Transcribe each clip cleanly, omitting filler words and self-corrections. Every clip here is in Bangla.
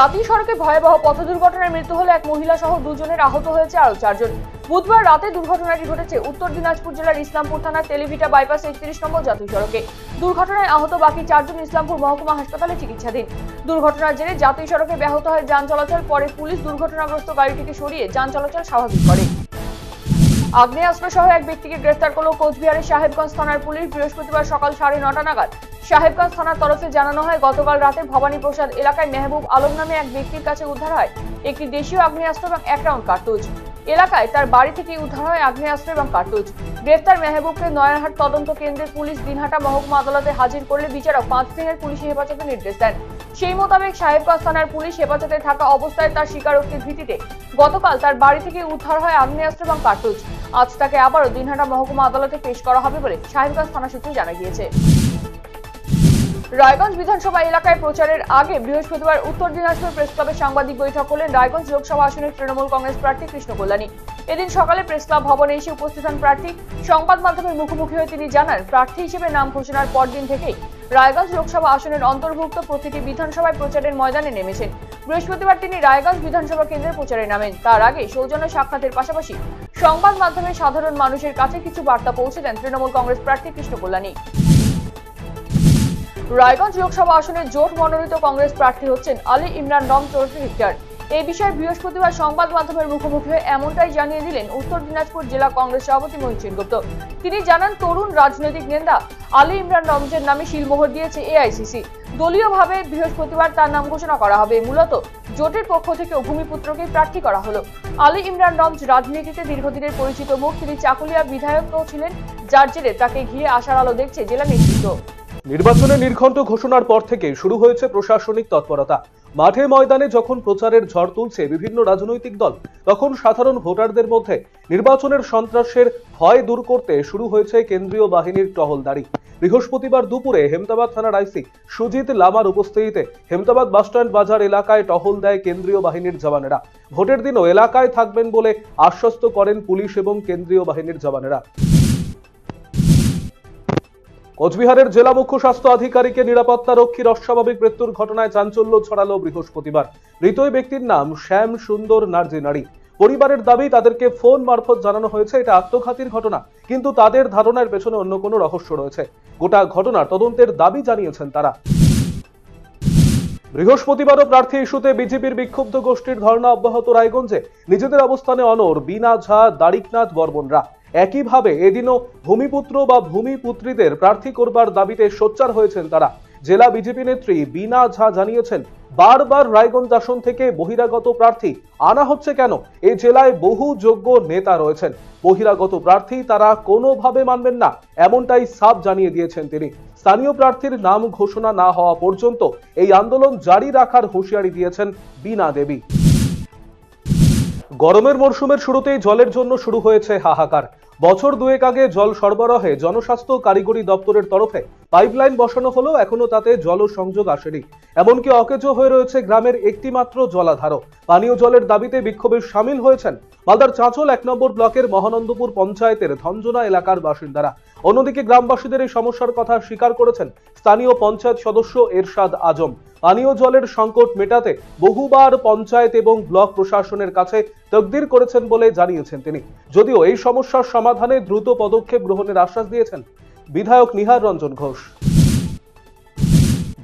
জাতীয় সড়কে ভয়াবহ পথ দুর্ঘটনায় মৃত্যু হলে এক মহিলা সহ দুজনের, আহত হয়েছে আরো 4 জন। বুধবার রাতে দুর্ঘটনাটি ঘটেছে উত্তর দিনাজপুর জেলার ইসলামপুর থানার তেলিভিটা বাইপাস 31 নম্বর জাতীয় সড়কে। দুর্ঘটনায় আহত বাকি 4 জন ইসলামপুর মহকুমা হাসপাতালে চিকিৎসাধীন। দুর্ঘটনার জেরে জাতীয় সড়কে ব্যাহত হয় যান চলাচল। পরে পুলিশ দুর্ঘটনাগ্রস্ত গাড়িটিকে সরিয়ে যান চলাচল স্বাভাবিক করে। আগ্নেয়াস্ত্র সহ এক ব্যক্তিকে গ্রেফতার করল কোচবিহারের সাহেবগঞ্জ থানার পুলিশ। বৃহস্পতিবার সকাল 9:30 নাগাদ সাহেবগঞ্জ থানার তরফে জানানো হয়, গতকাল রাতে ভবানী প্রসাদ এলাকায় মেহবুব আলম নামে এক ব্যক্তির কাছে উদ্ধার হয় একটি দেশীয় আগ্নেয়াস্ত্র এবং 1 রাউন্ড কার্তুজ। এলাকায় তার বাড়ি থেকে উদ্ধার হয় আগ্নেয়াস্ত্র এবং কার্তুজ। গ্রেফতার মেহবুবকে নয়ারহাট তদন্ত কেন্দ্রের পুলিশ দিনহাটা মহকুমা আদালতে হাজির করলে বিচারক 5 দিনের পুলিশি হেফাজতে নির্দেশ দেন। সেই মোতাবেক সাহেবগঞ্জ থানার পুলিশ হেফাজতে থাকা অবস্থায় তার স্বীকারোক্তির ভিত্তিতে গতকাল তার বাড়ি থেকে উদ্ধার হয় আগ্নেয়াস্ত্র এবং কার্তুজ। আজ তাকে আবারও দিনহাটা মহকুমা আদালতে পেশ করা হবে বলে সাহেবগঞ্জ থানা সূত্রে জানা গিয়েছে। রায়গঞ্জ বিধানসভা এলাকায় প্রচারের আগে বৃহস্পতিবার উত্তর দিনাজপুর প্রেস ক্লাবে সাংবাদিক বৈঠক করলেন রায়গঞ্জ লোকসভা আসনের তৃণমূল কংগ্রেস প্রার্থী কৃষ্ণ কল্যাণী। এদিন সকালে প্রেস ক্লাব ভবনে এসে উপস্থিত হন প্রার্থী। সংবাদ মাধ্যমের মুখোমুখি হয়ে তিনি জানান, প্রার্থী হিসেবে নাম ঘোষণার পরদিন থেকেই রায়গঞ্জ লোকসভা আসনের অন্তর্ভুক্ত প্রতিটি বিধানসভায় প্রচারের ময়দানে নেমেছেন। বৃহস্পতিবার তিনি রায়গঞ্জ বিধানসভা কেন্দ্রে প্রচারে নামেন। তার আগে সৌজন্য সাক্ষাতের পাশাপাশি সংবাদ মাধ্যমে সাধারণ মানুষের কাছে কিছু বার্তা পৌঁছে দেন তৃণমূল কংগ্রেস প্রার্থী কৃষ্ণ কল্যাণী। রায়গঞ্জ লোকসভা আসনে জোট মনোনীত কংগ্রেস প্রার্থী হচ্ছেন আলী ইমরান রম চৌধুরী হেক্টর। এই বিষয়ে বৃহস্পতিবার সংবাদ মাধ্যমের মুখোমুখি হয়ে এমনটাই জানিয়ে দিলেন উত্তর দিনাজপুর জেলা কংগ্রেস সভাপতি মহিন সেনগুপ্ত। তিনি জানান, তরুণ রাজনৈতিক নেতা আলী ইমরান রমজের নামে শিলমোহর দিয়েছে এআইসিসি। দলীয়ভাবে বৃহস্পতিবার তার নাম ঘোষণা করা হবে। মূলত জোটের পক্ষ থেকে ভূমিপুত্রকে প্রার্থী করা হলো। আলী ইমরান রমজ রাজনীতিতে দীর্ঘদিনের পরিচিত মুখ। তিনি চাকুলিয়া বিধায়কও ছিলেন, যার জেরে তাকে ঘিরে আশার আলো দেখছে জেলা নেতৃত্ব। নির্বাচনের নির্ঘণ্ট ঘোষণার পর থেকে শুরু হয়েছে প্রশাসনিক তৎপরতা। মাঠে ময়দানে যখন প্রচারের ঝড় তুলছে বিভিন্ন রাজনৈতিক দল, তখন সাধারণ ভোটারদের মধ্যে নির্বাচনের সন্ত্রাসের ভয় দূর করতে শুরু হয়েছে কেন্দ্রীয় বাহিনীর টহলদারি। বৃহস্পতিবার দুপুরে হেমতাবাদ থানার আইসি সুজিত লামার উপস্থিতিতে হেমতাবাদ বাসস্ট্যান্ড বাজার এলাকায় টহল দেয় কেন্দ্রীয় বাহিনীর জওয়ানেরা। ভোটের দিনও এলাকায় থাকবেন বলে আশ্বস্ত করেন পুলিশ এবং কেন্দ্রীয় বাহিনীর জওয়ানেরা। কোচবিহারের জেলা মুখ্য স্বাস্থ্য আধিকারিকের নিরাপত্তা রক্ষীর অস্বাভাবিক মৃত্যুর ঘটনায় চাঞ্চল্য ছড়ালো বৃহস্পতিবার। মৃত ব্যক্তির নাম শ্যাম সুন্দর নার্জিনারি। পরিবারের দাবি, তাদেরকে ফোন মারফত জানানো হয়েছে এটা আত্মঘাতীর ঘটনা, কিন্তু তাদের ধারণার পেছনে অন্য কোনো রহস্য রয়েছে। গোটা ঘটনার তদন্তের দাবি জানিয়েছেন তারা। বৃহস্পতিবারও প্রার্থী ইস্যুতে বিজেপির বিক্ষুব্ধ গোষ্ঠীর ধর্ণা অব্যাহত রায়গঞ্জে। নিজেদের অবস্থানে অনড় বীণা ঝা, দারিকনাথ বর্মনরা। একইভাবে এদিনও ভূমিপুত্র বা ভূমিপুত্রীদের প্রার্থী করবার দাবিতে সোচ্চার হয়েছেন তারা। জেলা বিজেপি নেত্রী বীণা ঝা জানিয়েছেন, বারবার রায়গঞ্জ আসন থেকে বহিরাগত প্রার্থী আনা হচ্ছে কেন? এই জেলায় বহু যোগ্য নেতা রয়েছেন, বহিরাগত প্রার্থী তারা কোনোভাবে মানবেন না, এমনটাই সাফ জানিয়ে দিয়েছেন তিনি। স্থানীয় প্রার্থীর নাম ঘোষণা না হওয়া পর্যন্ত এই আন্দোলন জারি রাখার হুঁশিয়ারি দিয়েছেন বীণা দেবী। গরমের মরশুমের শুরুতেই জলের জন্য শুরু হয়েছে হাহাকার। বছর দুয়েক আগে জল সরবরাহে জনস্বাস্থ্য কারিগরি দপ্তরের তরফে পাইপলাইন বসানো হলেও এখনো তাতে জল সংযোগ আসেনি। এমনকি অকেজো হয়ে রয়েছে গ্রামের একটি মাত্র জলাধারও। পানীয় জলের দাবিতে বিক্ষোভে সামিল হয়েছেন মালদার চাঁচল 1 নম্বর ব্লকের মহানন্দপুর পঞ্চায়েতের ধঞ্জনা এলাকার বাসিন্দারা। অন্যদিকে গ্রামবাসীদের এই সমস্যার কথা স্বীকার করেছেন স্থানীয় পঞ্চায়েত সদস্য এরশাদ আজম। পানীয় জলের সংকট মেটাতে বহুবার পঞ্চায়েত এবং ব্লক প্রশাসনের কাছে তকদির করেছেন বলে জানিয়েছেন তিনি। যদিও এই সমস্যার সমাধানে দ্রুত পদক্ষেপ গ্রহণের আশ্বাস দিয়েছেন বিধায়ক নিহার রঞ্জন ঘোষ।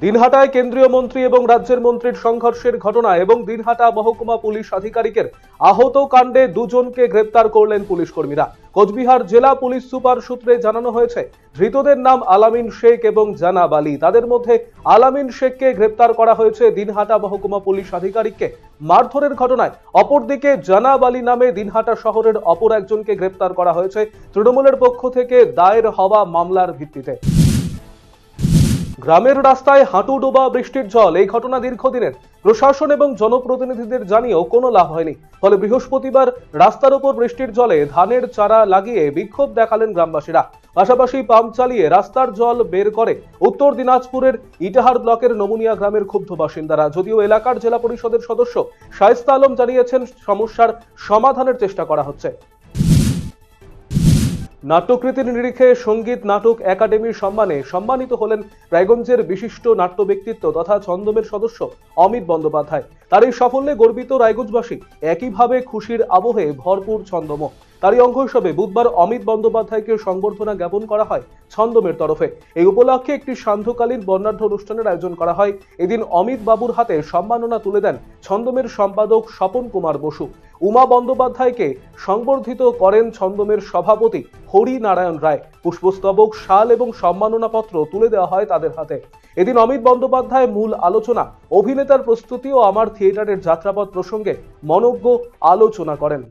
দিনহাটায় কেন্দ্রীয় মন্ত্রী এবং রাজ্যের মন্ত্রীর সংঘর্ষের ঘটনা এবং দিনহাটা মহকুমা পুলিশ আধিকারিকের আহত কাণ্ডে দুজনকে গ্রেপ্তার করলেন পুলিশ কর্মীরা। কোচবিহার জেলা পুলিশ সুপার সূত্রে জানানো হয়েছে, ধৃতদের নাম আলামিন শেখ এবং জানাব আলী। তাদের মধ্যে আলামিন শেখকে গ্রেপ্তার করা হয়েছে দিনহাটা মহকুমা পুলিশ আধিকারিককে মারধরের ঘটনায়। অপরদিকে জানাব আলী নামে দিনহাটা শহরের অপর একজনকে গ্রেপ্তার করা হয়েছে তৃণমূলের পক্ষ থেকে দায়ের হওয়া মামলার ভিত্তিতে। গ্রামের রাস্তায় হাঁটু ডোবা বৃষ্টির জল, এই ঘটনা দীর্ঘদিনের। প্রশাসন এবং জনপ্রতিনিধিদের জানিয়েও কোনো লাভ হয়নি। ফলে বৃহস্পতিবার রাস্তার উপর বৃষ্টির জলে ধানের চারা লাগিয়ে বিক্ষোভ দেখালেন গ্রামবাসীরা। পাশাপাশি পাম্প চালিয়ে রাস্তার জল বের করে উত্তর দিনাজপুরের ইটাহার ব্লকের নমুনিয়া গ্রামের ক্ষুব্ধ বাসিন্দারা। যদিও এলাকার জেলা পরিষদের সদস্য শায়েস্তা আলম জানিয়েছেন, সমস্যার সমাধানের চেষ্টা করা হচ্ছে। নাট্যকৃতির নিরিখে সঙ্গীত নাটক একাডেমির সম্মানে সম্মানিত হলেন রায়গঞ্জের বিশিষ্ট নাট্য ব্যক্তিত্ব তথা ছন্দমের সদস্য অমিত বন্দ্যোপাধ্যায়। তার এই সাফল্যে গর্বিত রায়গঞ্জবাসী, একইভাবে খুশির আবহে ভরপুর ছন্দম। তারই অঙ্গ হিসেবে বুধবার অমিত বন্দ্যোপাধ্যায়কে সংবর্ধনা জ্ঞাপন করা হয় ছন্দমের তরফে। এই উপলক্ষে একটি সান্ধ্যকালীন বর্ণাঢ্য অনুষ্ঠানের আয়োজন করা হয়। এদিন অমিত বাবুর হাতে সম্মাননা তুলে দেন ছন্দমের সম্পাদক স্বপন কুমার বসু। উমা বন্দ্যোপাধ্যায়কে সংবর্ধিত করেন ছন্দমের সভাপতি হরি নারায়ণ রায়। পুষ্পস্তবক, শাল এবং সম্মাননাপত্র তুলে দেওয়া হয় তাদের হাতে। এদিন অমিত বন্দ্যোপাধ্যায় মূল আলোচনা, অভিনেতার প্রস্তুতি ও আমার থিয়েটারের যাত্রাপথ প্রসঙ্গে মনোজ্ঞ আলোচনা করেন।